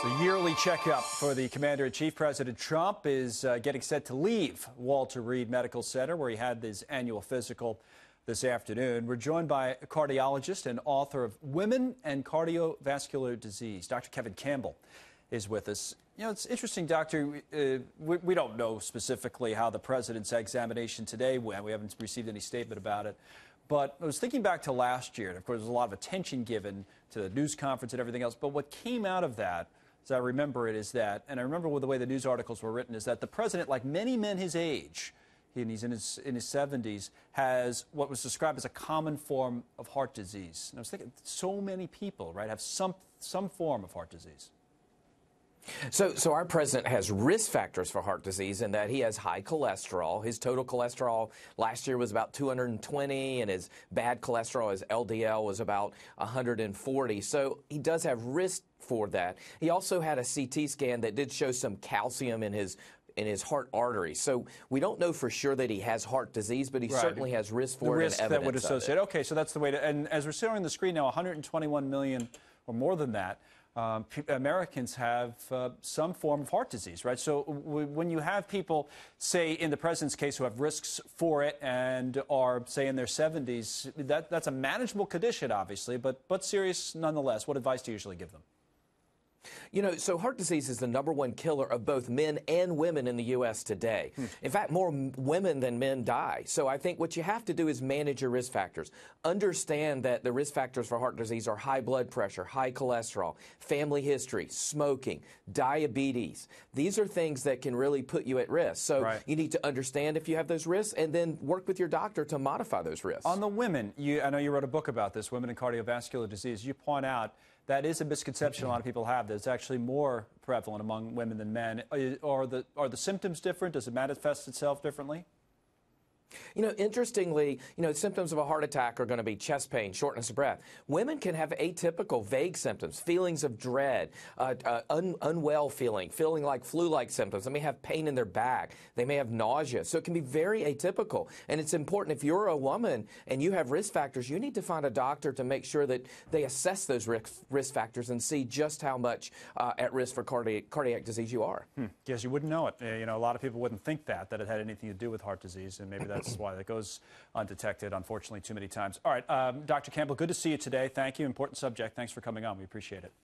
The yearly checkup for the Commander-in-Chief, President Trump, is getting set to leave Walter Reed Medical Center, where he had his annual physical this afternoon. We're joined by a cardiologist and author of Women and Cardiovascular Disease. Dr. Kevin Campbell is with us. You know, it's interesting, Doctor, we don't know specifically how the president's examination today went. We haven't received any statement about it. But I was thinking back to last year, and of course, there was a lot of attention given to the news conference and everything else. But what came out of that, as I remember it, is that, and I remember the way the news articles were written, is that the president, like many men his age, and he's in his 70s, has what was described as a common form of heart disease. And I was thinking, so many people, right, have some form of heart disease. So our president has risk factors for heart disease in that he has high cholesterol. His total cholesterol last year was about 220, and his bad cholesterol, his LDL, was about 140. So he does have risk for that. He also had a CT scan that did show some calcium in his heart artery. So we don't know for sure that he has heart disease, but he certainly has risk for it and evidence that would associate. Okay, so that's the way to, and as we're seeing on the screen now, 121 million or more than that Americans have some form of heart disease, right? So when you have people, say in the president's case, who have risks for it and are, say, in their 70s, that's a manageable condition, obviously, but serious nonetheless. What advice do you usually give them? You know, so heart disease is the #1 killer of both men and women in the U.S. today. In fact, more women than men die. So I think what you have to do is manage your risk factors. Understand that the risk factors for heart disease are high blood pressure, high cholesterol, family history, smoking, diabetes. These are things that can really put you at risk. So you need to understand if you have those risks and then work with your doctor to modify those risks. On the women, I know you wrote a book about this, Women and Cardiovascular Disease. You point out that is a misconception a lot of people have, that it's actually more prevalent among women than men. Are the symptoms different? Does it manifest itself differently? You know, interestingly, symptoms of a heart attack are going to be chest pain, shortness of breath. Women can have atypical, vague symptoms, feelings of dread, unwell feeling like flu-like symptoms. They may have pain in their back. They may have nausea. So it can be very atypical. And it's important, if you're a woman and you have risk factors, you need to find a doctor to make sure that they assess those risk factors and see just how much at risk for cardiac disease you are. Yes, you wouldn't know it. A lot of people wouldn't think that it had anything to do with heart disease, and maybe that's why that goes undetected, unfortunately, too many times. All right, Dr. Campbell, good to see you today. Thank you. Important subject. Thanks for coming on. We appreciate it.